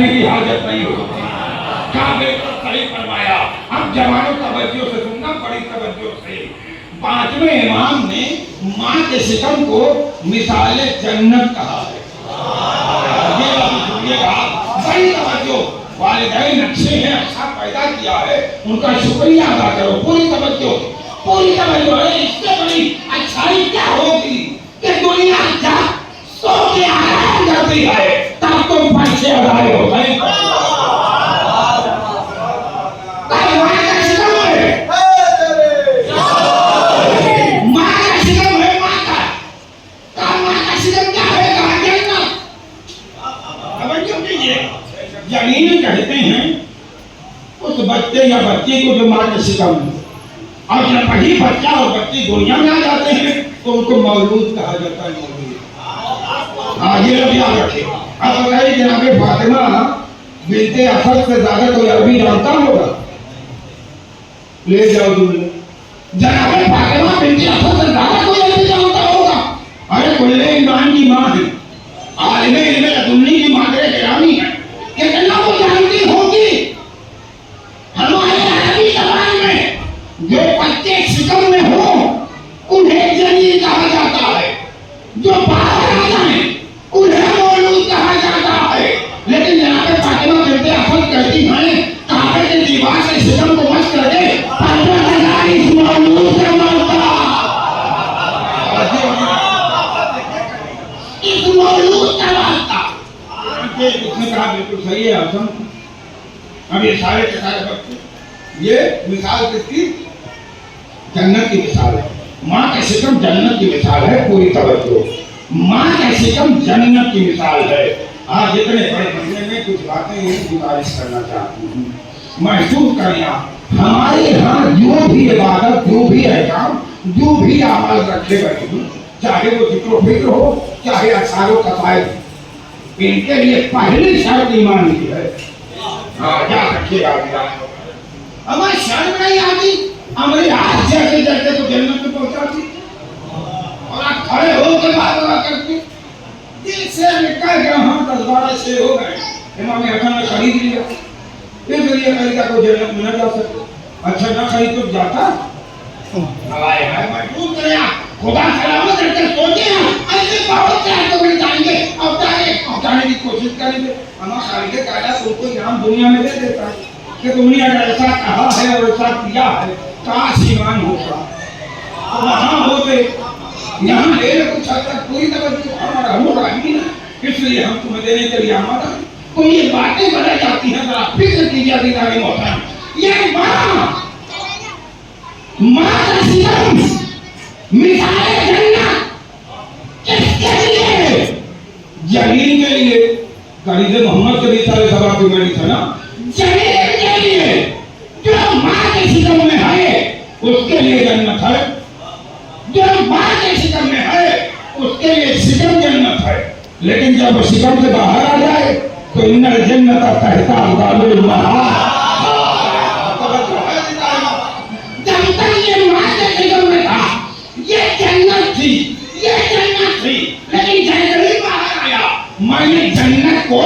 कहने की हाजत नहीं होती। क्या बिल्कुल सही फरमाया। अब जवानों तवज्जो से सुनना, बड़ी तवज्जो से। पांचवें इमाम ने माँ के सितम को मिसाले जन्नत कहा है। ये बात सुनिएगा, बड़ी तवज्जो। वालिदैन अच्छे हैं, अच्छा पैदा किया है, उनका शुक्रिया अदा करो। पूरी तवज्जो, पूरी तवज्जो है। इससे बड़ी अच्छाई क्या होगी कि दुनिया जा सो के आराम करती है, तब तुम पैसे अदाए हो गए। जनीन कहते हैं उस बच्चे या बच्ची को जो माँ के सितम है, और जब वही बच्चा और बच्ची दुनिया में आ जाते हैं तो उनको मौलूद कहा जाता है। मौलूद, हाँ ये लोग याद रखे। अब बताइए जनाबे फातिमा बिनते असद से ज्यादा कोई अरबी जानता होगा? ले जाओ जुमले। जनाबे फातिमा बिनते असद से ज्यादा कोई अरबी जानता होगा? अरे कुल्ले ईमान की माँ है, आलिमे इल्मे लदुन्नी की मादरे गिरामी है। कितना वो जानती होगी? हमारे अरबी ज़बान में जो बच्चे सितम में हो उन्हें जनीन कहा जाता है, जो बाहर आ जाए उन्हें मौलूद कहा जाता है। लेकिन जनाबे फातिमा बिनते असद कहती हैं काबे की दीवार से सितम को मस कर दे, 15,000 इस मौलूद से मरता, इस मौलूद का वास्ता। उसने कहा बिल्कुल सही है आसम। अब ये सारे के सारे बच्चे, ये मिसाल किसकी? जन्नत की मिसाल है। माँ का सितम जन्नत की मिसाल है। पूरी तवज्जो, माँ का सितम जन्नत की मिसाल है। आज इतने बड़े महीने में कुछ बातें ये गुजारिश करना चाहती हूँ, महसूस करना। हमारे यहाँ जो भी इबादत, जो भी एहकाम, जो भी अमल रखे गए हैं, चाहे वो जिक्र फिक्र हो, चाहे असारो कफायत, इनके लिए पहली शर्त ईमान की है। हाँ याद रखिएगा। हमारी शर्त नहीं आती, हमारी हाथ जैसे जैसे तो जन्नत में पहुंचाती, और आप खड़े होकर बात करते दिल से निकल गया। हाँ 10-12 से हो गए, इमाम हसन ने खरीद लिया, इसलिए खरीदा को जन्नत में न जा सकते। अच्छा ना खरीद तो जाता मजबूर कराया। खुदा सलामत रखे। सोचे ऐसे बहुत से आपको मिल जाएंगे, अब पहुंचाने की कोशिश करेंगे। हमारा खालिद कायदा तुमको इनाम दुनिया में दे देता है कि दुनिया ने ऐसा कहा है और ऐसा किया है, काश ईमान होता वहां होते। यहाँ ले कुछ हद तक पूरी तवज्जो हमारा हो रही ना, इसलिए हम तुम्हें देने के लिए आमादा। तो ये बातें बदल जाती हैं, जरा फिक्र कीजिए दीदार मोहतरम। ये माँ का सितम मिसाले जन्नत किसके लिए? जलील के लिए। गरीब मोहम्मद के भी सारे सवाब की मैंने था ना, जलील के लिए जो माँ के सितम में है उसके लिए जन्नत है। जो माँ के सितम में है उसके लिए सितम जन्नत है। लेकिन जब सितम से बाहर आ जाए तो इन्नल जन्नत तहता अज़ामिल महा। जब तक ये माँ के सितम में था ये जन्नत थी, ये जन्नत थी। लेकिन जैसे ही बाहर आया मैंने जन्नत को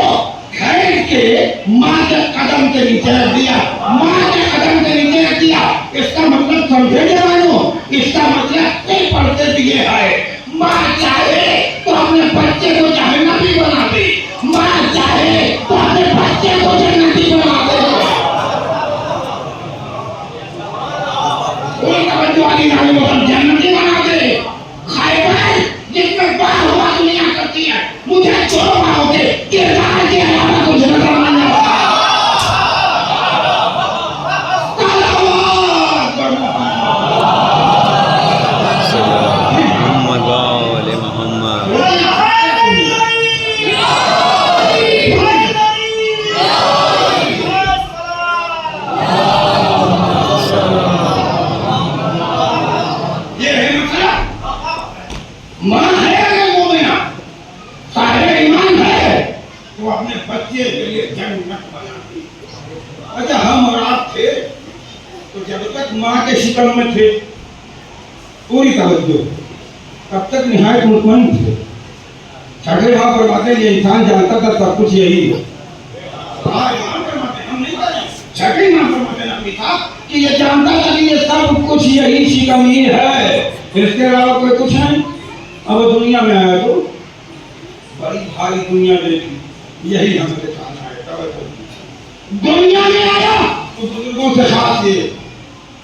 खरीद के माँ के कदम के नीचे रख दिया, माँ के कदम के नीचे रख दिया। इसका मतलब समझे जवानों, इसका मतलब नहीं पढ़ते दिए है। माँ चाहे तो अपने बच्चे को जहन्नमी बना दे, माँ चाहे तो अपने बच्चे को जन्नती बना दे। जन्नती बना दे। खैबर जिसमें बार हुआ दुनिया करती है, मुझे छोड़ो पाओगे किरदार के अलावा कुछ नजर नहीं आता। माँ है अगर मोमिना, साहिब ईमान है तो अपने बच्चे के लिए जन्नत बनाती। अच्छा हम और आप थे तो जब तक माँ के शिकम में थे पूरी तवज्जो, तब तक निहायत मुतमईन थे। छठे माह फरमाते ये इंसान जानता था सब कुछ यही है, आदमी था कि ये जानता था कि ये सब कुछ यही शिकमी है, इसके अलावा कोई कुछ नहीं। अब दुनिया में आया तो बड़ी भारी दुनिया देखी, यही हमें दिखाना है। दुनिया में आया तो बुजुर्गों से खास ये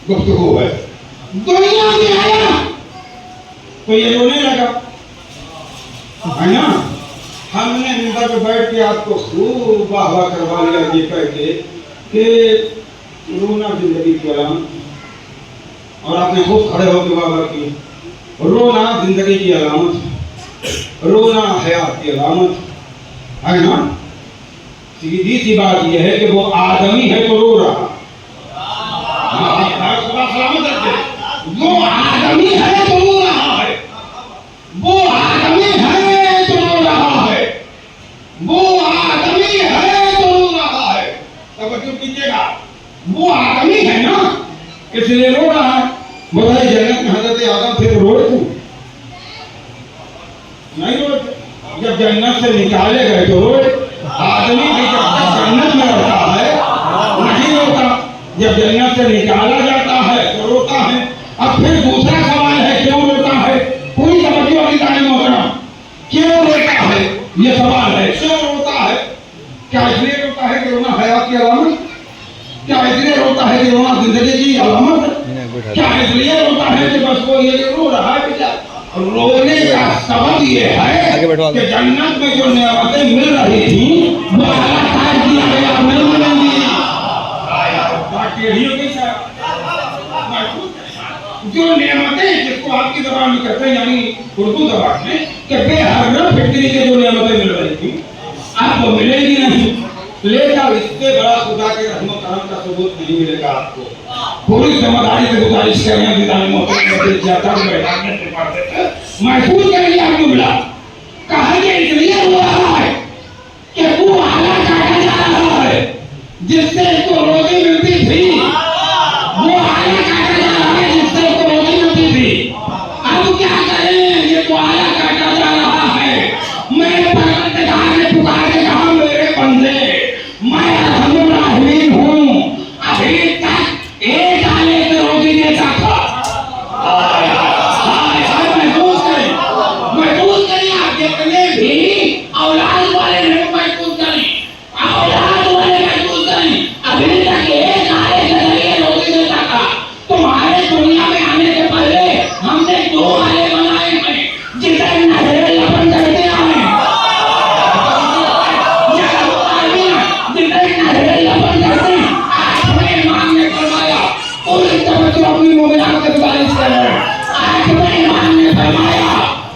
गुफ्तगू है। दुनिया में आया तो ये रोने लगा, है ना। हमने मिंबर पे बैठ के आपको खूब वाह वाह करवा लिया ये कह के कि रोना जिंदगी की अलामत, और आपने खूब खड़े होकर वाह वाह की। रोना जिंदगी की अलामत, रोना हयात की अलामत, है ना। सीधी सी बात यह है कि वो आदमी है तो रो रहा, सलामत रखे। वो आदमी है तो रो रहा है, वो आदमी है तो रो रहा है, वो आदमी है तो रो रहा है। तवज्जो कीजिएगा, वो आदमी है ना, इसलिए रो रहा है। बताइए जन्नत में हजरत आदम थे तो रोए थे? नहीं रोए थे। जब जन्नत से निकाले गए तो रोए। आदमी भी जब तक जन्नत में रहता है नहीं रोता, जब जन्नत से निकाला जाता है तो रोता है। अब फिर दूसरा सवाल है, क्यों रोता है? पूरी तवज्जो वाली तालीम मोहतरम, क्यों रोता है ये सवाल है। क्यों रोता है? क्या इसलिए रोता है कि रोना हयात की अलामत? क्या इसलिए रोता है कि रोना जिंदगी की अलामत? क्या इसलिए रोता है कि बस वो ये रो रहा है? बेचारा रोने का सबब ये है कि जन्नत में जो नेमतें मिल रही थी वो अल्लाह किया गया नहीं मिलेंगी। जो नेमतें जिसको आपकी जबान में कहते हैं यानी उर्दू जबान में कि बेहरम फिक्री के जो नेमतें मिल रही थी अब वो मिलेगी नहीं। लेकिन इससे बड़ा खुदा के रहमत करम का सबूत नहीं मिलेगा आपको। पूरी जिम्मेदारी से गुजारिश कर रहे हैं विधान महसूस करेंगे आपको मिला। कहा इसलिए हो रहा है कि वो आला काटा जा रहा है जिससे इसको रोजी मिलती थी, वो आला काटा जा रहा है जिससे इसको रोजी मिलती थी। अब क्या करें, ये तो आला काटा जा रहा है। मैं परवरदिगार ने पुकार के कहा मेरे बंदे मैं अल्हम्दुलिल्लाह हूँ, अभी तक एक आले से रोजी देता था। महसूस करें आप जितने भी औलाद वाले हैं, महसूस करें, औलाद वाले महसूस करें। अभी तक एक आले से जरिए रोजी देता था। तुम्हारे दुनिया में आने से पहले हमने 2 आले बनाए हैं जिसे नजरे लपन करते हैं।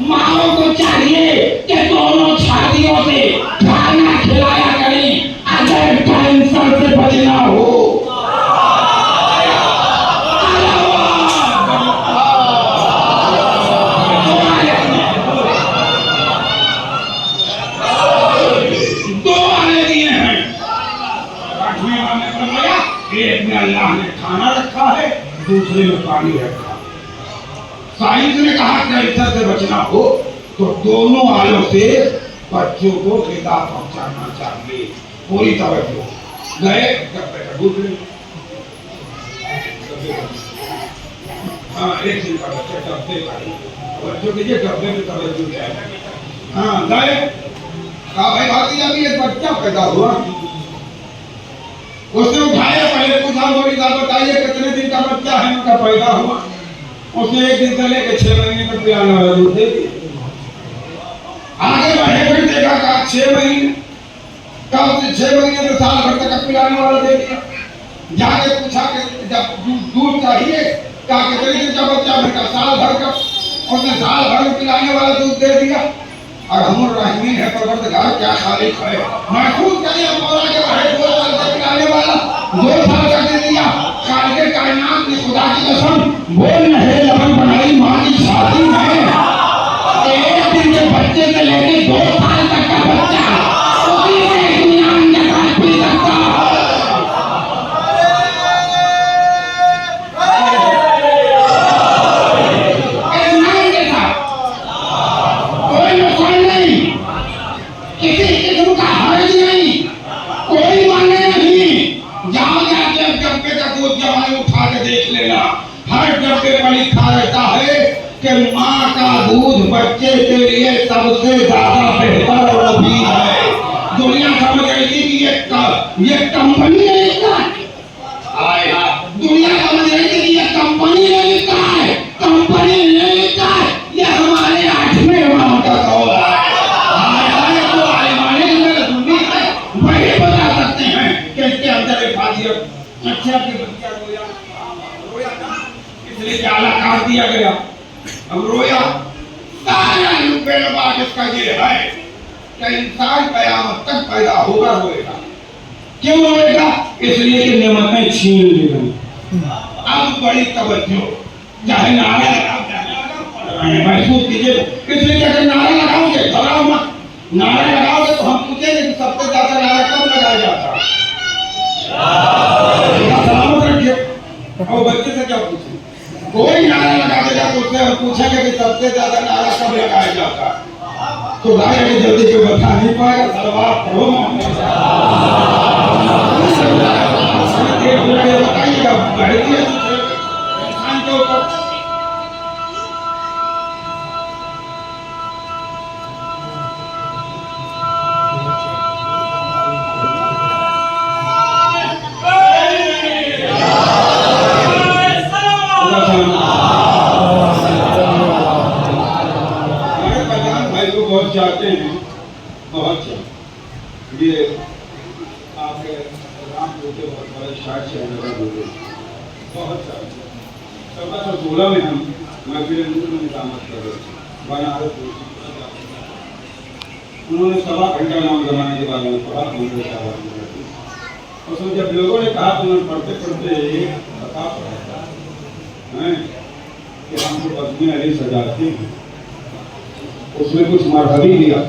माओ को चाहिए कि दोनों छातियों से खाना खिलाया करें अगर कैंसर से बचना हो। एक में अल्लाह ने खाना रखा है, दूसरे में पानी रखा। साइंस ने कहा कैंसर से बचना हो तो दोनों आलों से बच्चों को गिदा पहुंचाना चाहिए। पूरी तवज्जो गए दूसरे हाँ एक दिन का बच्चा डब्बे का बच्चों के लिए डब्बे में तवज्जो जाए। हाँ गए कहा भाई भाती अभी एक बच्चा पैदा हुआ, उसने उठाया, पहले पूछा बड़ी बात बताइए कितने दिन का बच्चा है उनका पैदा हुआ। उसने एक दिन से लेकर 6 महीने तक पिलाने वाला दूध दे दिया। आगे बढ़े फिर देखा कहा 6 महीने, कब से 6 महीने से साल भर तक पिलाने वाला दे दिया। जाके पूछा कि जब दूध चाहिए क्या कितने दिन का बच्चा है, साल भर का। उसने साल भर में पिलाने वाला दूध दे दिया। और हम राहिमीन है परवरदिगार क्या खालिक है। महसूस करिए मौला के रहे 2 साल तक पिलाने वाला 2 साल का दे दिया। खालिक कायनात ने खुदा की कसम बोल नहरे लबन बनाई माँ की छाती में। एक दिन के बच्चे से लेके 2 साल तक का बच्चा उसी में दुनिया में निकाल पी सकता। किसी किस्म का हर्ज नहीं, कोई माने नहीं। जाओ जाके डब्बे का दूध बच्चे के लिए सबसे ज्यादा बेहतर वही है। दुनिया समझ रही थी कि ये कंपनी ने लिखा है। दुनिया समझ रही थी कि ये कंपनी ने लिखा है, कंपनी ने लिखा है, ये हमारे 8वें माह का कौल है। तो आलमानी में दुनिया है, वही बता सकते हैं कि इसके अंदर एक खासियत। अच्छा कि बच्चा रोया ना, इसलिए जाला काट दिया गया। अब रोया सारा रुपये बाद इसका ये है कि इंसान कयामत तक पैदा होगा रोएगा। क्यों रोएगा? इसलिए कि नेमतें छीन ली गई। अब बड़ी तवज्जो, चाहे नारा लगाओ, महसूस कीजिए। इसलिए अगर नारा लगाओगे, घबराओ मत। नारा लगाओगे तो हम पूछेंगे कि सबसे ज्यादा नारा कब लगाया जाता है? सलामत रखिए। और बच्चे से क्या पूछे? कोई नारा लगा देगा तो उससे हम पूछेंगे कि सबसे ज्यादा नारा कब लगाया जाता है? तो भाई जल्दी कोई बता नहीं पाएगा। सलवार पढ़ो, बताइएगा इंसान के ऊपर। बहुत चाहते हैं, बहुत चाहते। ये आपके राम होते बहुत बड़े शायद से बहुत चाहते। 1416 में हम महफिल में निजामत कर रहे थे बनारस। उन्होंने 1.25 घंटा नाम जमाने के बारे में पढ़ा। और जब लोगों ने कहा तो उन्होंने पढ़ते पढ़ते ये बता पड़ा कि हमको बदमी अली सजाते हैं, उसमें कुछ मरहबी दिया।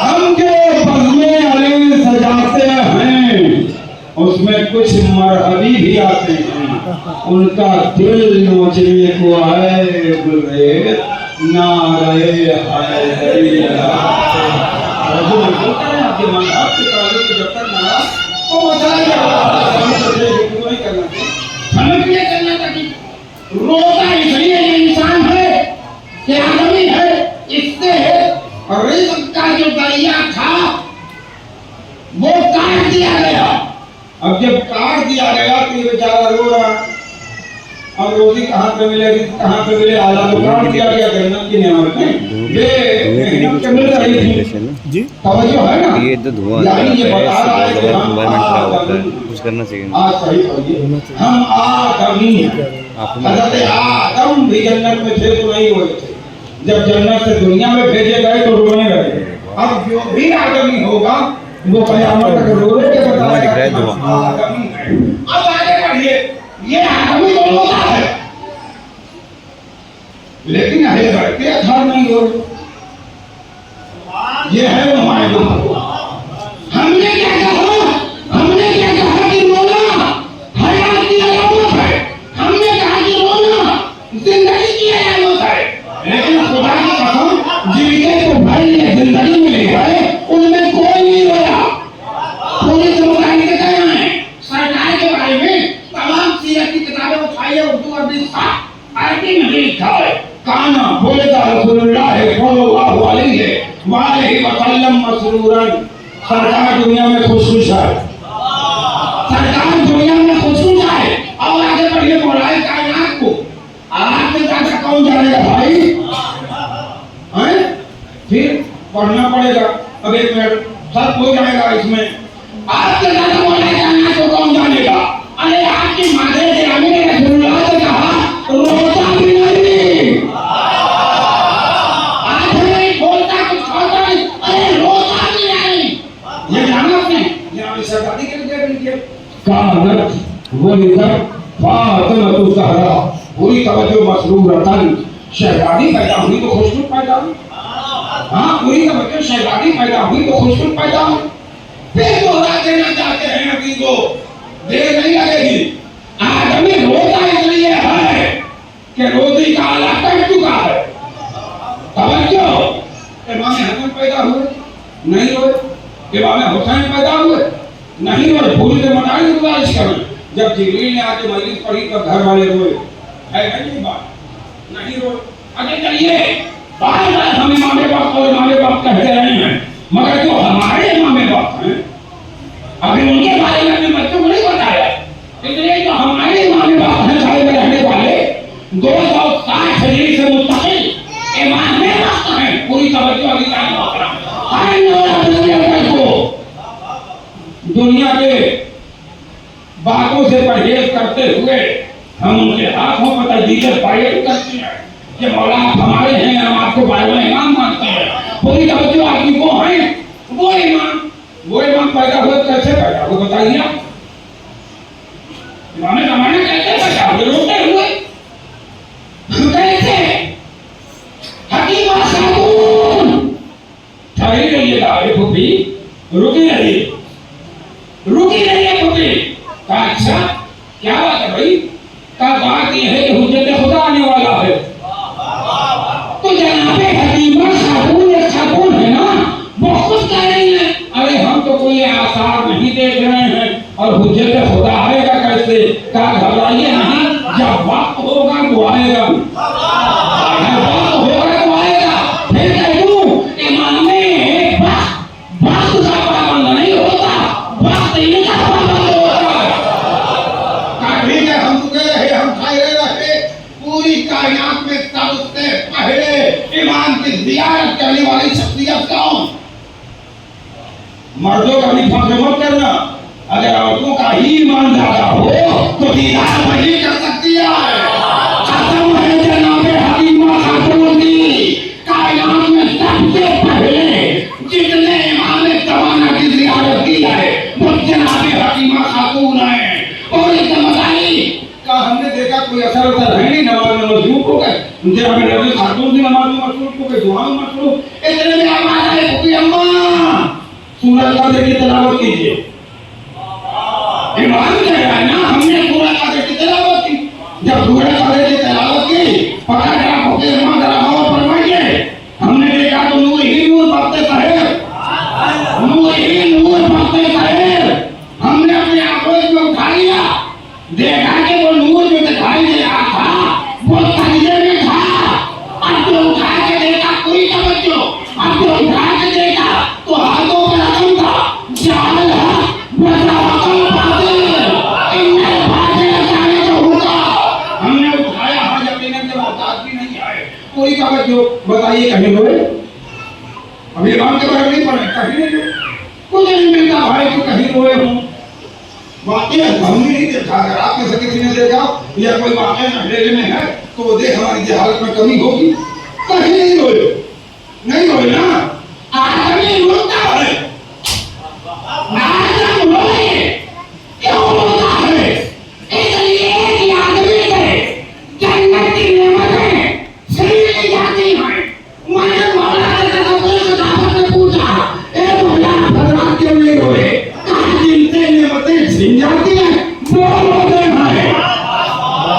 हम जो बज़्मे अली सजाते हैं उसमें कुछ मरहबी भी आते हैं। उनका दिल नोचने को आए बुरे नारे जब तक नारा तो रोता इसलिए ये इंसान है कि आदमी है, इससे रिज़्क़ का जो दरिया था वो काट दिया गया। अब जब काट दिया गया तो ये बेचारा रो रहा। अब रोटी कहाँ पे मिले, रिज़्क़ कहाँ पे मिले? आला तो काट दिया गया जन्नत की नेमत में। ये मेहनत के मिल रही थी जी, तवज्जो है ना? ये तो धुआं यानी ये बता रहा है कि हम कुछ करना चाहिए। आज सही कहिए, हम आदमी हैं। हज़रत आदम भी जन्नत में थे तो नहीं हुए थे। जब जन्नत से दुनिया में भेजे गए तो रोने लगे। अब जो भी आदमी होगा वो कयामत तक रो के बताएगा आदमी है। अब आगे बढ़िए, ये आदमी तो रोता है लेकिन अहले बैत के अथार नहीं हो। ये है नुमाइंदा। हमने क्या कहा? हमने क्या कहा कि रोना हयात की अलामत है। हमने कहा कि रोना जिंदगी की अलामत है। लेकिन खुदा की कसम, जिनके को भाई ने जिंदगी मिली है उनमें कोई नहीं रोया। पूरी समुदाय के कहना है, सरकार के बारे में तमाम सीरत की किताबें उठाइए, उर्दू अरबी अरबी में लिखा है। काना बोलेगा रसूलुल्लाह सल्लल्लाहु अलैहि वसल्लम मसरूरन। सरकार दुनिया में खुशखुश है। सरकार दुनिया में खुशखुश है। और आगे बढ़िए, मौलाए कायनात को आपसे ज्यादा कौन जानेगा भाई? हैं? फिर पढ़ना पड़ेगा। अब एक मिनट सब हो जाएगा इसमें। आपसे ज्यादा मौलाए कायनात को कौन जानेगा? अरे आपकी मादरे से अमीर रसूलुल्लाह से कहा रोता भी नहीं, आज नहीं बोलता, कुछ खाता नहीं, अरे रोता भी नहीं। ये जाना आपने? जनाब शहजादी के लिए कानत वलिदत फातिमा ज़हरा। पूरी तवज्जो मसरूरतन। शहजादी पैदा हुई तो खुशबू पैदा हुई। हाँ, पूरी तवज्जो, शहजादी पैदा हुई तो खुशबू पैदा हुई। फिर दोहरा देना चाहते हैं नबी को, देर नहीं लगेगी। आदमी रोता इसलिए है कि रोटी का आला कट चुका है। तवज्जो, इमाम हसन पैदा हुए नहीं हुए, इमाम हुसैन पैदा हुए नहीं हुए। भूल से मनाने की गुजारिश करें। जब जिब्रील ने आके मजलिस पढ़ी तब घर वाले रोए। है नहीं बात? नहीं रो। अरे चलिए, बार बार हमें मामे बाप और मामे बाप कहते रहे हैं, मगर जो हमारे मामे बाप हैं अभी उनके बारे में अपने बच्चों को नहीं बताया। इसलिए जो हमारे मामे बाप हैं सारे में रहने वाले 260 शरीर से मुस्तकिल ईमान में मस्त हैं। पूरी तवज्जो अभी टाइम को दुनिया के बातों से परहेज करते हुए हम उनके हाथों पर तजदीद बाइट करते हैं कि मौला आप हमारे हैं, हम आपको बाइबल ईमान मानते हैं। पूरी तवज्जो आपकी वो है, वो ईमान पैदा हुआ कैसे पैदा हुआ बताइए आप। इमाम ज़माना कैसे पैदा हुए? रोते हुए कैसे? हकीम खातून ठहरी रहिएगा, फूफी रुकी रहिए फूफी। कहा अच्छा क्या बात है भाई? का बात यह है कि हुज्जत खुदा आने वाला है। तो जनाबे हकीमा खातून एक खातून है ना, वो खुद कह रही है अरे हम तो कोई आसार नहीं देख रहे हैं और हुज्जत खुदा आएगा कैसे? कहा घबराइए नहीं, जब वक्त होगा तो आएगा, वक्त होगा तो आएगा। फिर कह दूं ईमान में वक्त का पाबंद नहीं होता, वक्त इनका पाबंद होता है। ठीक है, हम रुके रहे, हम खाए रहे, पूरी कायनात में सबसे पहले ईमान की ज़ियारत करने वाली शख्सियत कौन? मर्दों का भी फख्र मत करना, अगर औरतों का ही ईमान ज्यादा हो तो दीदार वही कर सकती है। कसम है जनाबे हकीमा खातून की, कायनात में सबसे पहले जितने इमाम ज़माना की ज़ियारत की है वो जनाबे हकीमा खातून है। और इस मसाई का हमने देखा कोई असर है नहीं, नमाज में मसरूफ हो गए, जनाबे नबी खातून भी नमाज में मसरूफ हो गए, दुआ में मसरूफ। इतने में आवाज आई फूफी अम्मा सूरज कदर की तिलावत कीजिए। ईमान कह रहा है ना, हमने सूरज कदर की तिलावत की। जब सूरज कदर की तिलावत की पता चला फूफी अम्मा जरा गौर फरमाइए, हमने देखा तो नूर ही नूर बरसते शहर, नूर ही नूर बरसते शहर। हमने अपने आंखों में उठा लिया, देखा कि वो नूर जो दिखाई दे रहा था वो सजदे में था। अब जो उठा के देखा, पूरी तवज्जो, अब जो उठा के देखा तो हाथों पर रकम था, जाल हमने उठाया, हाथ अपने में मोहताज भी नहीं आए। पूरी तवज्जो। बताइए कहीं हुए? अभी इमाम के बारे में नहीं पढ़े, कहीं नहीं हुए, कुछ नहीं मिलता भाई तो कहीं हुए हूँ। वाकई हमने नहीं देखा, अगर आप में से किसी ने देखा या कोई वाकई अंधेरे में है तो वो देख हमारी जहालत में कमी होगी। कहीं नहीं होए ना। आदमी रोता है, आदम रोए, क्यों रोता है? इसलिए कि आदमी से जन्नत की नेमतें छीन ली जाती हैं। मैंने मौला से अपने सदाफत में पूछा, ए मौला भगवान क्यों नहीं रोए? जिनसे नेमतें छीन जाती हैं वो रोते हैं,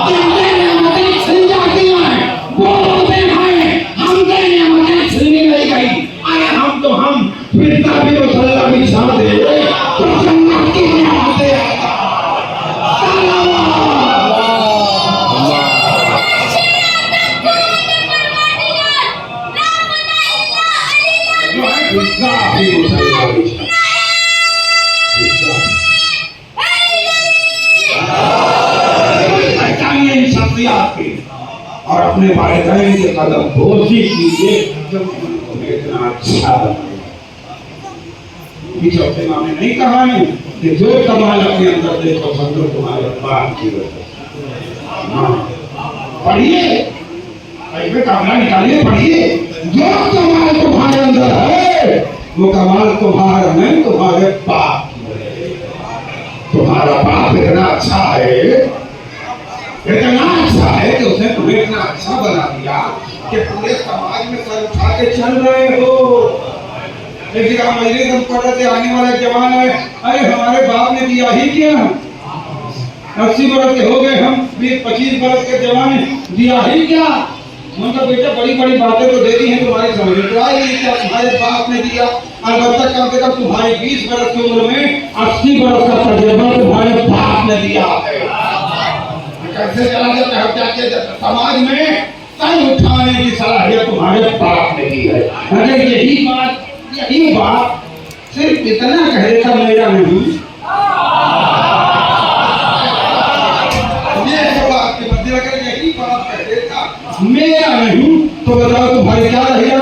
जिनसे नेमतें छीन जाती हैं वो रोते हैं। हमसे नेमतें छीनी नहीं गई, अरे हम फिरता भी मसल्ला बिछा दे तो जन्नत की नेमतें और अपने वालिदैन के कदम बोझी कीजिए जब उन्हें इतना अच्छा चौथे माँ ने नहीं कहा है कि जो कमाल अपने अंदर देखो समझो तुम्हारे बाप की वजह। पढ़िए, कामना निकालिए, पढ़िए। जो कमाल तुम्हारे अंदर है वो कमाल तुम्हारा नहीं, तुम्हारे बाप की वजह। तुम्हारा बाप इतना अच्छा है, इतना अच्छा है कि उसने तुम्हें इतना अच्छा बना दिया कि पूरे समाज में सर उठा के चल रहे हो। एक जगह मजलिस हम पढ़ रहे थे, आने वाला जवान है, अरे हमारे बाप ने दिया ही क्या, 80 बरस के हो गए, हम 20-25 बरस के जवान दिया ही क्या। उनका बेटा बड़ी बड़ी बातें तो दे दी हैं तुम्हारी समझ में तो आई क्या तुम्हारे बाप ने दिया। अलबत्ता कम से कम तुम्हारी 20 बरस की उम्र में 80 बरस का तजुर्बा तुम्हारे बाप ने दिया है। कैसे चला जाता है समाज में सर उठाने की सलाहियत तुम्हारे बाप ने दी है। अगर यही बात सिर्फ इतना कह देता मेरा नहीं, ये सब आपके मध्य अगर यही बात कह देता मेरा नहीं, तो बताओ तुम्हारी क्या रहेगा?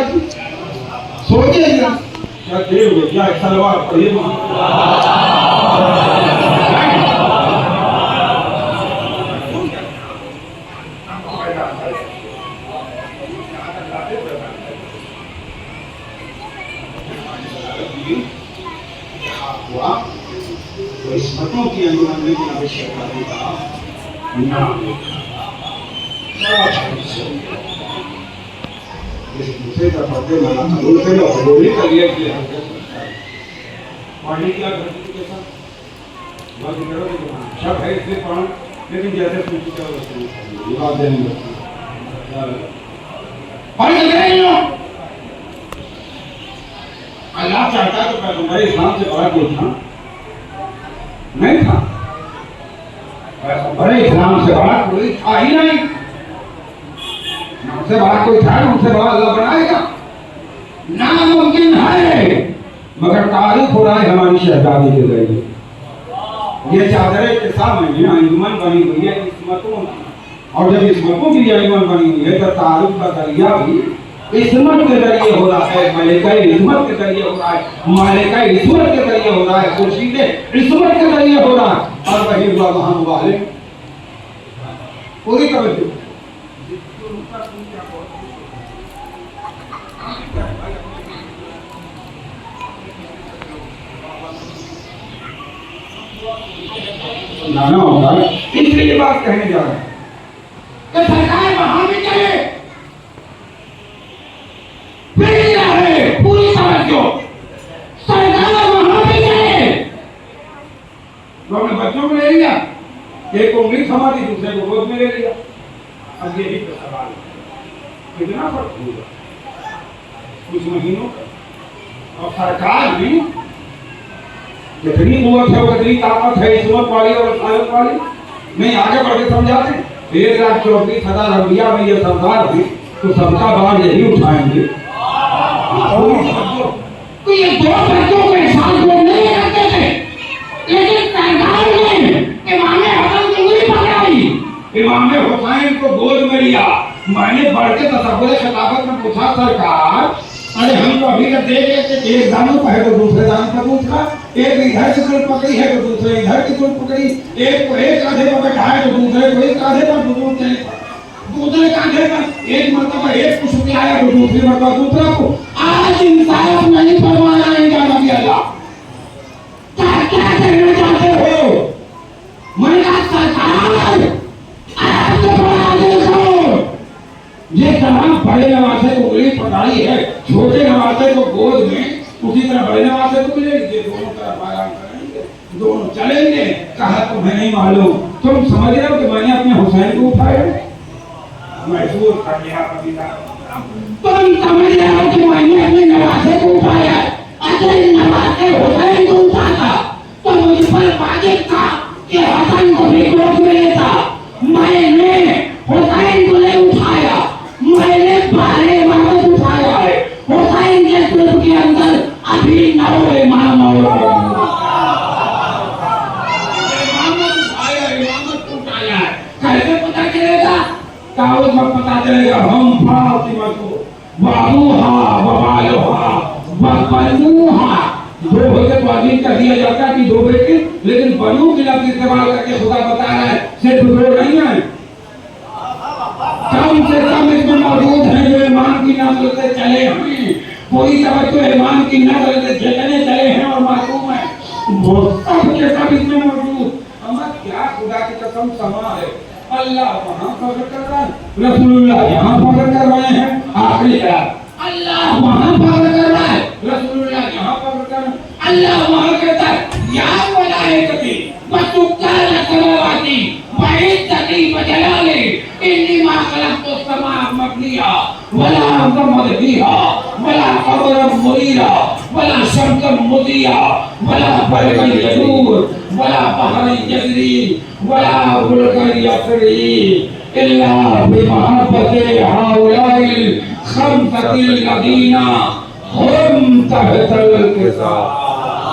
सोचिए क्या देव क्या सलवार पड़े हुआ तो स्मृतों की अनुमति की आवश्यकता होगा ना। इस दूसरे का पढ़ते माना दूसरे और गोली का लिया कि पढ़ने की आदत के साथ बात करोगे तो सब है इसलिए पढ़ो, लेकिन जैसे तुम क्या होते विवाद देने अल्लाह चाहता तो पैगंबर इस्लाम से बड़ा कोई था नहीं था, पैगंबर इस्लाम से बड़ा कोई था ही नहीं, हमसे बड़ा कोई था, हमसे बड़ा अल्लाह बनाएगा नामुमकिन है। मगर तारीफ हो रहा है हमारी शहजादी के जरिए, ये चादरें के सामने अंजुमन बनी हुई है इस्मतों की, और जब इस्मतों की अंजुमन बनी हुई है तो तारीफ का जरिया भी इस्मत के जरिए हो रहा है, मलिका इस्मत के जरिए हो रहा है, मालिका इस्मत के जरिए हो रहा है, खुर्शीद इस्मत के जरिए हो रहा है। और वही हुआ वहां वाले पूरी तवज्जो नाना होगा, इसलिए बात कहने जा रहे हैं कि सरकार वहां भी चले पूरी तवज्जो, सरकार वहां भी चले। लोगों ने बच्चों को ले लिया, एक को उंगली थमा दी, दूसरे को गोद में ले लिया। अब यही तो सवाल है, कितना फर्क होगा कुछ महीनों का। और सरकार भी जितनी कुवत है उतनी ताकत है इस्मत वाली और रसायत वाली, नहीं आगे बढ़ के समझाते 1,34,000 रबिया में ये सरदार है तो सबका बार यही उठाएंगे। तो ये दो बच्चों के साथ वो नहीं करते थे, लेकिन सरदार ने इमाम हसन की उंगली पकड़ाई, इमाम हुसैन को गोद में लिया। मैंने बढ़ के तसव्वुर खिलाफत में पूछा सरकार, अरे हम तो अभी तक देख रहे थे एक दानों का है तो दूसरे दानों का दूसरा, एक इधर की तुल पकड़ी है तो दूसरे इधर की तुल पकड़ी, एक को एक कांधे पर बैठा है तो दूसरे को एक कांधे पर, दूसरे कांधे पर एक मरतबा एक को सुखलाया तो दूसरी मरतबा दूसरा को। आज इंसाफ नहीं फरमाया इनका नबी अल्लाह, क्या करना चाहते हो? मैंने कहा सरकार आप तो बड़ा देखो, ये तरह बड़े नवासे को उंगली पकड़ाई है, छोटे नवासे को गोद में, उसी तरह बड़े नवासे को मिलेगी, दोनों तरफ आराम करेंगे, दोनों चलेंगे। कहा तुम्हें नहीं मालूम, तुम समझ रहे हो कि मैंने अपने हुसैन को उठाया, महसूस कर लिया कबीला, तुम समझ रहे हो कि मैंने अपने नवासे को उठाया। अगर नवासे हुसैन को उठाता तो मुझ पर वाजिब था कि हसन को भी गोद में लेता। मैंने हुसैन को नहीं उठाया, मैंने बारे इमामत उठाया है। हुसैन के कुर्ब के अंदर अभी 9 इमाम और इमामत उठाया है। कैसे पता चलेगा? ताऊद में पता चलेगा। हम फातिमा को बाबूहा वबालुहा वबनूहा, दो होते तो आदमी का दिया जाता कि दो बेटे, लेकिन बनू के लफ्ज़ इस्तेमाल करके खुदा बता रहा है सिर्फ दो नहीं है, कम से कम इसमें मौजूद है जो ईमान की नस्ल से चले हैं। कोई तवज्जो ईमान की नस्ल से जितने चले हैं और मासूम है वो सब के सब इसमें मौजूद। अमर क्या खुदा की कसम समा है, अल्लाह वहाँ फख्र कर रहा है, रसूलुल्लाह यहाँ फख्र कर रहे हैं। आखिरी आयत, अल्लाह वहाँ फख्र कर रहा है, रसूलुल्लाह यहाँ फख्र कर रहे हैं। अल्लाह वहाँ कहता है या मलाइकती वतुक्काल समावाती वइज्जती वजलाली इन्नी मा खलक़तु समाअ मबनिया वला अर्ज़ मदहिया वला क़मरन मुनीरा वला शम्सन मुदिया वला बरक़न यदूर वला बहरन यजरी वला फुल्कन यसरी इल्ला बिमहब्बति हाउलाइल खमसतिल लदीना हम तहतल किसा।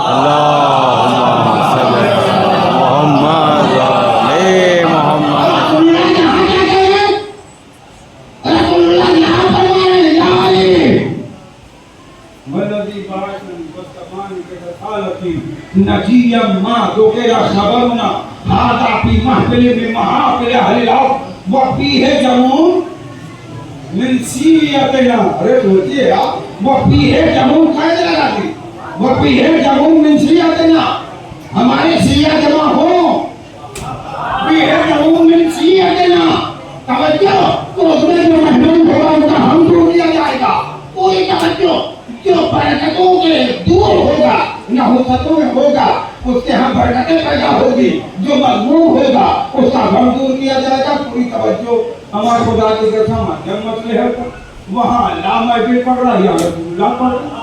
अल्लाहुम्मा सल्ली अला मुहम्मद व आले मुहम्मद। रसूलुल्लाह यहाँ फरमा रहे मददी बाशन वस्तमान के रसालती नजिया मा जो के खबरना हादा फी महफिल में महाफिल अहलिल व फीह जमून मिन सीयतना। अरे सोचिए आप, वो फीह जमून कायदे लगा दी, वो फीह जमून मिन सीयतना, हमारे सिया जमा हो, फीह जमून मिन सीयतना। तवज्जो, तो उसमें जो महमूद होगा उसका हम दूर किया जाएगा। कोई तवज्जो जो बरकतों के दूर होगा, नहुसतों में होगा, उसके यहाँ बरकतें पैदा होगी। जो मजमूम होगा उसका गम दूर किया जाएगा। पूरी तवज्जो हमारे खुदा की कसम जब मसले है वहाँ ला महफिल पढ़ रहा है या रसूलुल्लाह पढ़ रहा।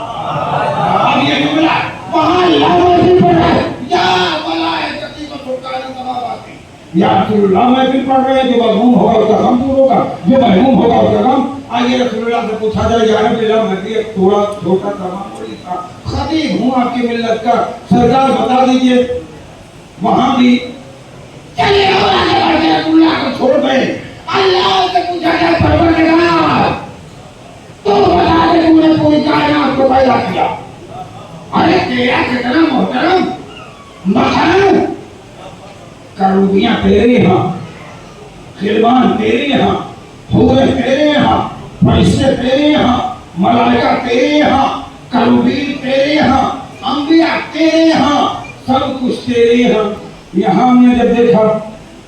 अब ये जुमला वहाँ ला महफिल पढ़ रहा है या वलायती को छुटकारा सवाब आती या रसूलुल्लाह महफिल पढ़ रहे हैं। जो मजमूम होगा उसका गम दूर होगा, जो महमूम होगा उसका गम। आइए रसूलुल्लाह से पूछा जाए या नबी अल्लाह, मैं भी एक थोड़ा छोटा तमाम था खतीब हूँ आपकी मिल्लत का, सरकार बता दीजिए वहाँ भी चलिए रसूलुल्लाह को छोड़ गए। अल्लाह से पूछा जाए परवरदिगार तो बता दे तूने पूरी कायनात को पैदा किया। अरे तेरा कितना मोहतरम मकान, करूबियां तेरे यहाँ, खिलवान तेरे यहाँ, हुए तेरे यहाँ, फरिश्ते तेरे यहाँ, मलाइका तेरे यहाँ, करूबीन तेरे यहाँ, अंबिया तेरे यहाँ, सब कुछ तेरे यहाँ। यहाँ हमने जब देखा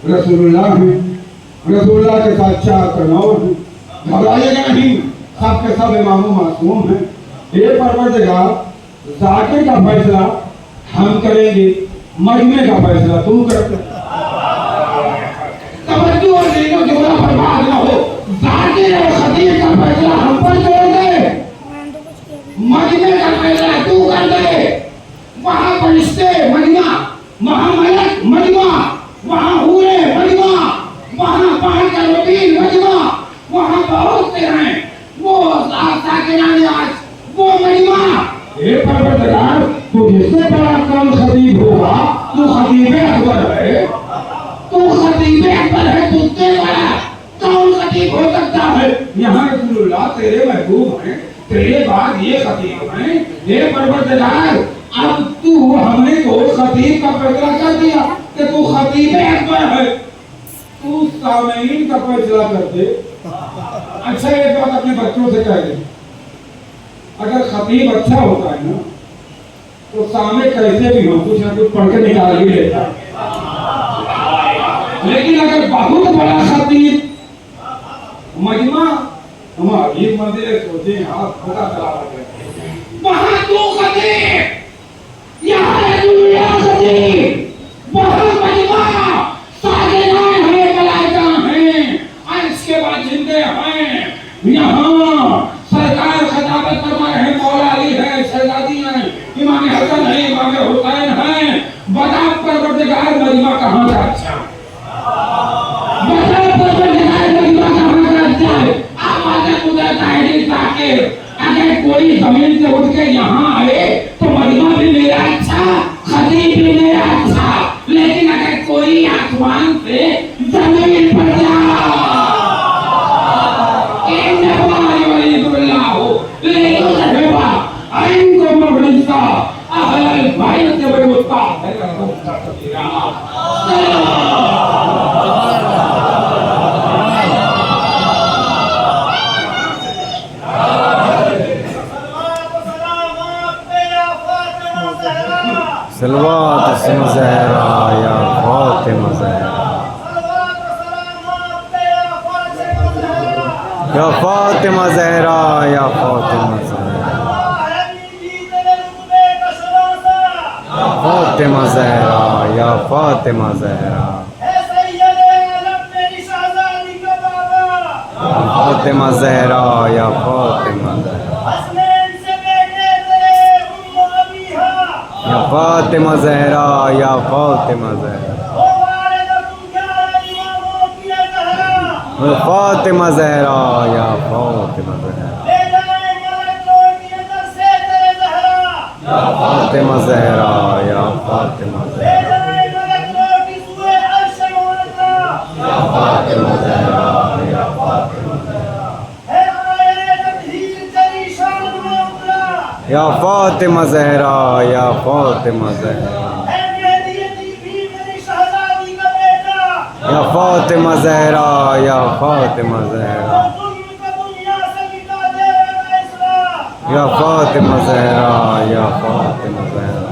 रसूलुल्लाह है, रसूलुल्लाह के साथ चार कनौर हैं, घबराइएगा नहीं, सब के सब इमाम मासूम हैं। ये परवरदिगार जाकिर का फैसला हम करेंगे, मजमे का फैसला तुम करते। तवज्जो और नीनो जुमला बर्बाद न हो। जाकिर और खतीब का फैसला हम पर छोड़ दे, मजमे का फैसला तू कर दे। वहाँ फरिश्ते मजमा, वहाँ मलक मजमा, वहाँ हूरे मजमा, वहाँ बाहर का रबीन मजमा, वहाँ बहुत से हैं वो साकिराने आज वो मजमा। ये परवरदिगार तू जिससे बड़ा कौन खतीब होगा, तू खतीब अकबर है, तू खतीब अकबर है, तुझसे बड़ा कौन खतीब हो सकता है। यहाँ रसूलुल्लाह तेरे महबूब हैं, तेरे बाद ये खतीब हैं। ये परवरदिगार अब तू हमने तो खतीब का फैसला कर दिया कि तू खतीब अकबर है, तू सामीन का फैसला कर दे। अच्छा एक बात अपने बच्चों से कह दे, अगर खतीब अच्छा होता है ना तो सामने कैसे भी हो कुछ ना कुछ पढ़ के निकाल ही लेता है। लेकिन अगर बहुत बड़ा खतीब मजमा हमारी मंदिर सोचे यहाँ पता चला वहाँ तू खतीब, यहाँ रसूलुल्लाह खतीब, वहाँ मजमा सागिरान हैं, मलाइका हैं, इसके बाद जिंदे हैं। यहाँ सरकार खिताबत फरमा रहे हैं, मौला अली है, शहजादी हैं, इमाम हसन है, इमाम हुसैन हैं। बता परवरदिगार मजमा कहाँ का अच्छा, बता परवरदिगार मजमा कहाँ का अच्छा है। आवाज़ खुदा ताहिर साकिर, अगर कोई जमीन से उठ के यहाँ आए तो मजमा भी मेरा अच्छा, खतीब भी मेरा अच्छा। लेकिन अगर कोई आसमान से जमीन पर जाए सलवात ज़हरा या फातिमा ज़हरा, या फातिमा ज़हरा, या फातिमा ज़हरा, फातिमा ज़हरा, या फातिमा ज़हरा, फातिमा ज़हरा, या फातिमा ज़हरा, या फातिमा ज़हरा, या फातिमा ज़हरा, फातिमा ज़हरा या फातिमा ज़हरा, ले जाए मलक लौट के अंदर से तेरे ज़हरा। फातिमा ज़हरा या फातिमा ले ज़हरा, जाए मलक लौट के सूए अर्श मुअल्ला। फातिमा ज़हरा या फातिमा ज़हरा, है आए तकदीर तेरी शान में उतरा। या फातिमा ज़हरा या फातिमा ज़हरा, है मेहदी भी मेरी शहजादी का बेटा। या फातिमा ज़हरा या फातिमा ज़हरा, और जुल्म को दुनिया से मिटा देगा इस्लाम। या फातिमा ज़हरा या फातिमा ज़हरा।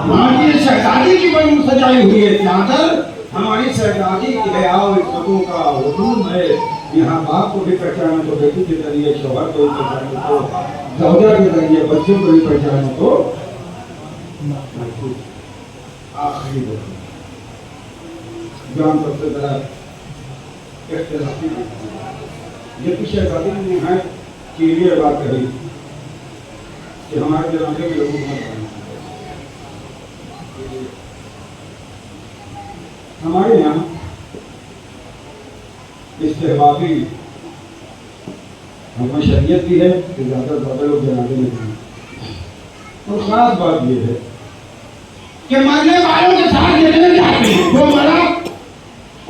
हमारी शहजादी की बड़ी सजाई हुई है चादर, हमारी शहजादी की है। आओ इस लोगों का हुजूम है। यहाँ बाप को भी पहचानो तो बेटी के जरिए, शोहर को भी पहचानो तो सौदा के जरिए, बच्चों को भी पहचानो तो आखिरी जान सबसे बड़ा ये तो शहजादी ने है क्लियर बात कही कि हमारे जमाने के लोगों को हमारे यहाँ इस्तेहबाबी हमें शरीयत भी है कि ज़्यादा लोग जनाजे में हैं। और ख़ास बात ये है कि मरने वालों के साथ लेने जाते हैं। जो मरा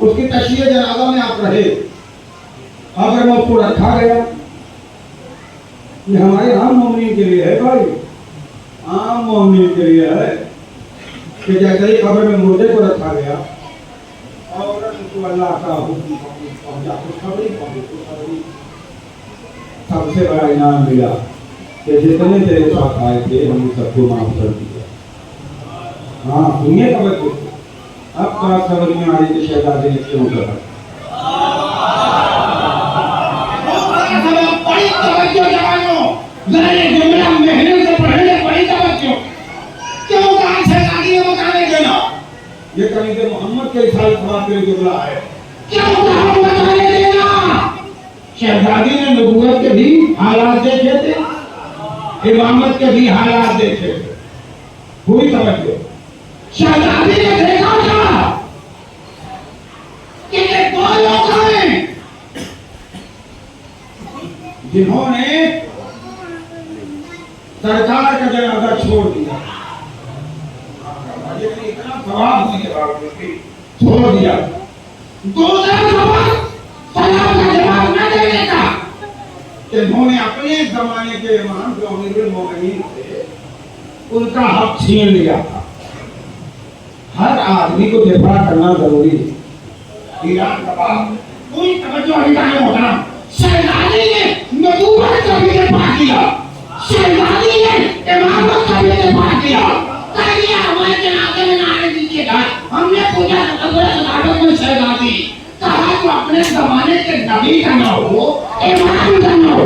उसकी तशरीह जनाजा में आप रहे, अगर मैं उसको रखा गया, ये हमारे आम मोमिन के लिए है भाई, आम मोमिन के लिए है कि जैसे ही कब्र में मुर्दे को रखा गया और उसको अल्लाह का हुक्म पहुंचा, खुशखबरी पहुंची, सबसे बड़ा इनाम मिला कि जितने तेरे साथ आए थे हमने सबको माफ कर दिया। हाँ सुनिए खबर को, अब बात समझ में आ रही कि शहजादे ने क्यों कहा। बड़ी तवज्जो जवानों, जरा ये जुमला मेहनत से पढ़ने, बड़ी तवज्जो। क्यों कहा शहजादी ने बताने देना? ये कहीं से मोहम्मद के साथ समाज के जुमला है। क्यों कहा बताने देना? शहजादी ने नबूवत के भी हालात देखे थे, इमामत के भी हालात देखे थे। पूरी तवज्जो। शहजादी ने देखा था कि ये दो लोग हैं जिन्होंने सरकार का जनाजा छोड़ दिया, इतना सवाब होने के बावजूद भी छोड़ दिया। दूसरा सबक सलाम का जवाब न देने का, इन्होंने अपने जमाने के इमाम जो अमीरुल मोमिनीन थे उनका हक छीन लिया था। हर आदमी को दिफा करना जरूरी है। ईरान का बाप कोई तवज्जो नहीं होता। शहजादी ने नबूवत का भी दिफा किया, शहजादी ने इमामत का भी दिफा किया। कहिए हमारे जनाजे में ना आने दीजिएगा। हमने पूछा में शहजादी कहा तो अपने जमाने के नबी का ना हो, इमाम का ना हो,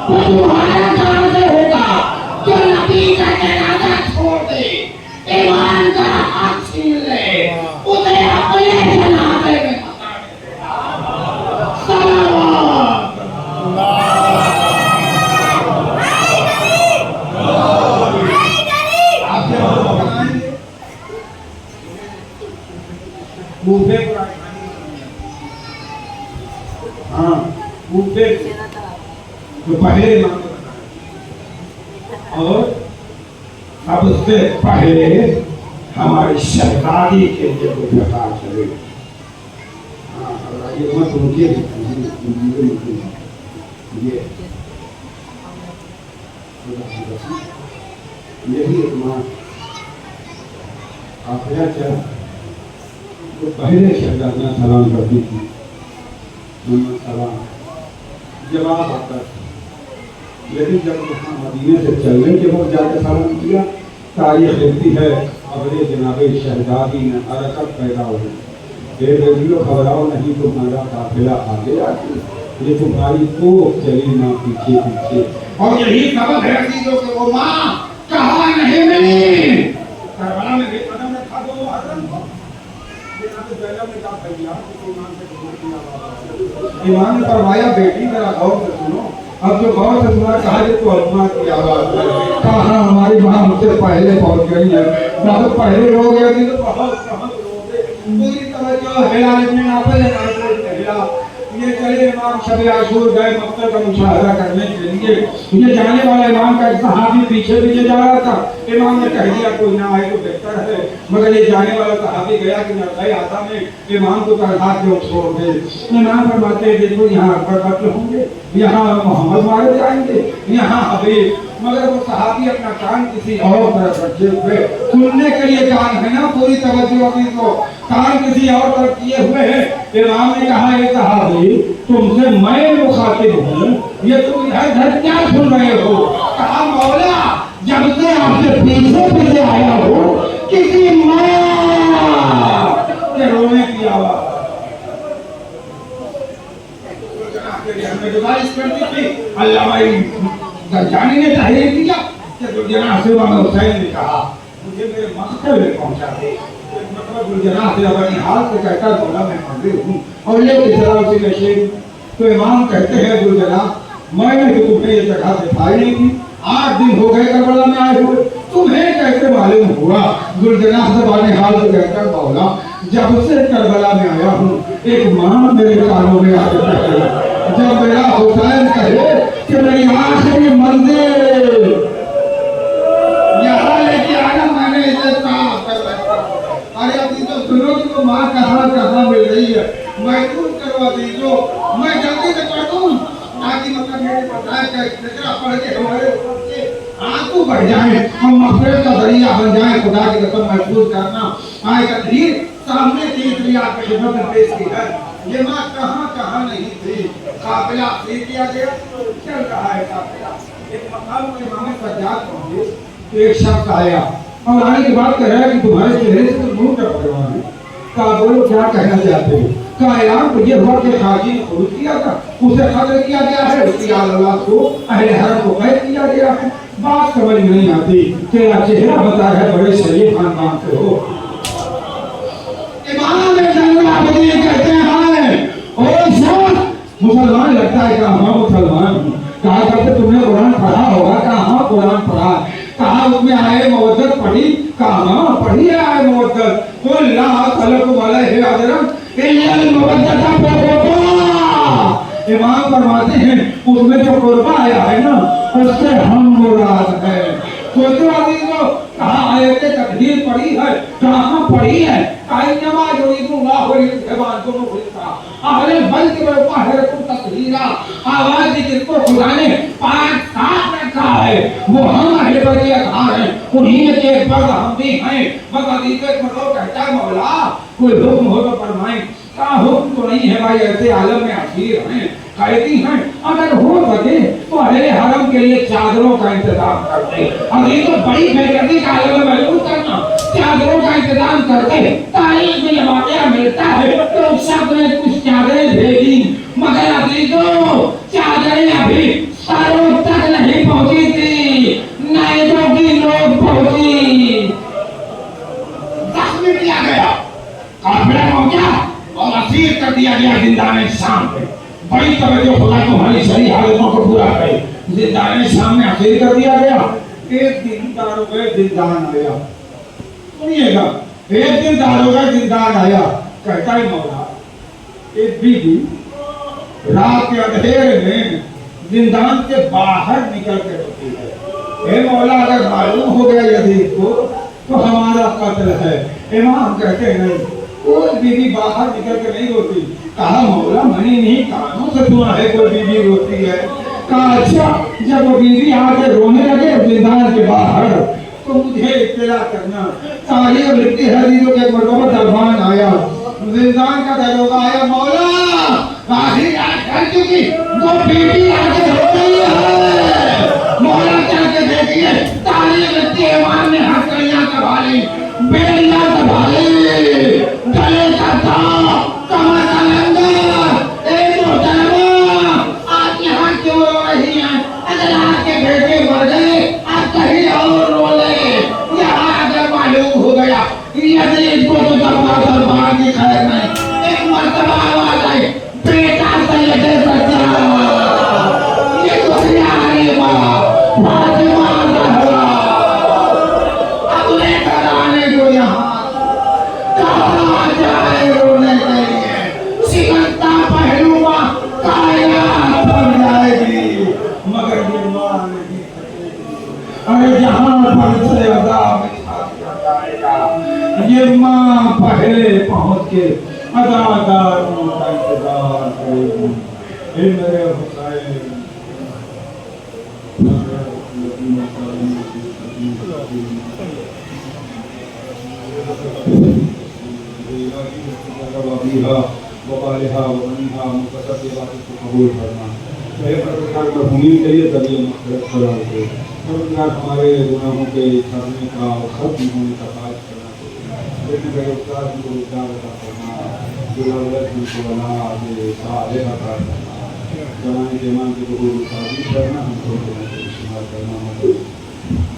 वो तुम्हारा कहां से होगा? जो नबी का जनाजा छोड़ दे, इमाम का हक छीन ले, उसे अपने जनाजे में बता दे। सलावत कूफे को हाँ कूफे तो पहले इमाम को बताया और सबसे पहले हमारी शहजादी के लिए कोई पता चले। हाँ ये मत रुकिए, यही एक माँ आखिरा चला तो पहले शहजादियाँ सलाम करती थी, सलाम जवाब आता था। लेकिन जब वहाँ मदीने से चलने के वक्त जाकर सलाम किया, तारीख लिखती है अबले जनाबे शहजादी में हरकत पैदा हुई। बेदिलो घबराओ नहीं तुम्हारा काफिला आगे आगे, ये तुम्हारी तो चली ना पीछे पीछे। और यही सबक है अजीजों के वो माँ कहा नहीं मिली। करबला में भी कदम रखा दो हजरत को। ईमान ने फरमाया बेटी मेरा गौर से सुनो, अब जो गौर से सुना कहा तो अम्मा की आवाज है, कहा हमारी माँ हमसे पहले पहुंच गई है, बहुत पहले हो गया थी तो बहुत पूरी तरह जो हिला लेकिन आप हिला। ये चले इमाम शब आशूर गए मक्का का मुशाहरा करने के लिए, ये जाने वाला इमाम का सहाबी पीछे पीछे जा रहा था। इमाम ने कह दिया कोई ना आए तो बेहतर है, मगर ये जाने वाला सहाबी गया कि मैं आता में इमाम को तरह क्यों छोड़ दे। इमाम फरमाते देखो यहाँ अकबर बच्चे होंगे, यहाँ मोहम्मद मारे जाएंगे, यहाँ हबीब, मगर वो सहाबी अपना कान किसी और तरफ रखे हुए, सुनने के लिए कान है ना, पूरी तवज्जो अपनी को कान किसी और तरफ किए हुए हैं। इमाम ने कहा ये सहाबी तुमसे मैं मुखातिब हूँ, ये तुम इधर इधर क्या सुन रहे हो? कहा मौला जब से आपसे पीछे पीछे आया हो किसी माँ के रोने की आवाज हमने गुजारिश कर दी थी। अल्लाह भाई जानी ने तहरीर किया कि दुर्जना से हुसैन ने कहा मुझे मेरे मकसद में पहुंचा दे। दुर्जना से अपनी हाथ से कहता बोला मैं मंदिर हूँ और ये किस उसी नशे। तो इमाम कहते हैं दुर्जना मैंने तो तुम्हें ये जगह दिखाई नहीं थी, 8 दिन हो गए करबला में आए हुए, तुम्हें कैसे मालूम हुआ? दुर्जना से अपने हाथ से कहता मौला जब से करबला में आया हूँ एक माँ मेरे कानों में आके बैठी, जब मेरा हुसैन कहे कि मेरी आखिरी मंजिल यहाँ लेके आना, मैंने इसे साफ कर रखा। अरे अभी तो सुनो कि वो माँ कहाँ कहाँ मिल रही है, महसूस करवा दीजो, मैं जल्दी से कर दूँ ताकि मतलब मेरे बताए क्या पढ़ के हमारे आंसू बढ़ जाए, हम मफरत का दरिया बन जाए। खुदा की कसम महसूस करना आए तकदीर सामने की दुनिया की खिदमत में पेश की है। ये माँ कहाँ कहाँ नहीं थी, काफिला से किया गया, चल रहा है काफिला। एक मकाम में इमाम सज्जाद पहुंचे तो एक शख्स आया और आने के बाद कह रहा है कि तुम्हारे चेहरे से तो मुंह टप रहा है। कहा बोलो क्या कहना चाहते हो? कहा ऐलान तो ये हुआ कि हाजी ने खुरूज किया था, उसे कत्ल किया गया है, उसकी औलाद को अहले हरम को कैद किया गया है। बात समझ नहीं आती, तेरा चेहरा बता है बड़े शरीफ खानदान से हो। इमाम कहते हैं मुसलमान लगता है कहा हाँ मुसलमान हूँ। कहा करते तुमने कुरान पढ़ा होगा? कहा हाँ कुरान पढ़ा। कहा उसमें आए मवद्दत पढ़ी? कहा हाँ पढ़ी है आए मवद्दत। कुल ला खलक़ु अलैहि अजरन इल्लल मवद्दत। इमाम फरमाते हैं उसमें जो कुर्बा आया है ना उससे हम मुराद है। सोचो अजीजों कहा आयते तकदीर पढ़ी है, कहाँ पढ़ी है? काई नमाज उरीदुल्लाह व इत्तिबाअकुम फिल्का अहले बैत व ताहिरकुम तत्हीरा। आवाज जिसको खुदा ने पाक साफ रखा है वो हम अहले बैत के अखार हैं, उन्हीं में से एक फर्द हम भी हैं। बस हदीस में तो कहता है मौला कोई हुक्म हो तो फरमाएं। का हुक्म तो नहीं है भाई, ऐसे आलम में असीर हैं, कैदी हैं, अगर हो सके तो अहले हरम के लिए चादरों का इंतजाम करते। और ये तो बड़ी बेदर्दी का आलम में महसूस करना, चादरों का इंतजाम करते। तारीख में ये वाकया मिलता है तो उस शख्स ने कुछ चादरें भेजी, मगर अजीजों चादरें अभी सरों तक नहीं पहुंची थी, नाइजों की नोक पहुंची। जख्मी किया गया, काफिला पहुंचा और असीर कर दिया गया जिंदाने शाम पे। बड़ी तवज्जो खुदा तुम्हारी सही हालतों को पूरा करे। जिंदाने शाम में असीर कर दिया गया। एक दिन दारोगा जिंदान आया, सुनिएगा, एक दिन दारोगा जिंदान आया, कहता है मौला एक बीवी रात के अंधेरे में जिंदान के बाहर निकल के रोती है। हे मौला अगर मालूम हो गया यदीद को तो हमारा कत्ल है। इमाम कहते नहीं कोई बीवी बाहर निकल के नहीं रोती। कहा मौला मैंने नहीं कानों से सुना है कोई बीवी रोती है। कहा अच्छा जब वो बीवी आके रोने लगे जिंदान के बाहर तो मुझे इत्तला करना। तारीख लिखती है हदीसों के मरतबा दरबान आया, जिंदान का दरोगा आया, मौला आखिर आज कर चुकी वो बीवी आके रो रही है। मौला जाके देखिए तारीख लिखती है इमाम ने हथकड़ियां दबा ली, बेड़ियां दबा ली, गले का था कमर का लंगर। एक मोहतरमा आप यहाँ क्यों रो रही हैं? अगर आपके बेटे मर गए आप कहीं और रो ले। यहाँ अगर मालूम हो गया यदीद को तो दरबार की खैर नहीं। एक मर्तबा आवाज आई बेटा सैयद सज्जाद, ये तो अदादार का इंतजार करें हे मेरे हुसैन वबालिहा वबनिहा मुक़द्दस इबादत को कबूल फरमा। हे परवरदिगार मरहूमी के लिए तभी मग़फ़िरत फरमा दे। परवरदिगार हमारे गुनाहों के करने का और खत्म होने का काज करना चाहिए। लेकिन मेरे उस्ताद को उद्धार अता फरमा, दुलावत को बना दे, साले अता फरमा, जवानी जवान की कबूल शादी करना हमको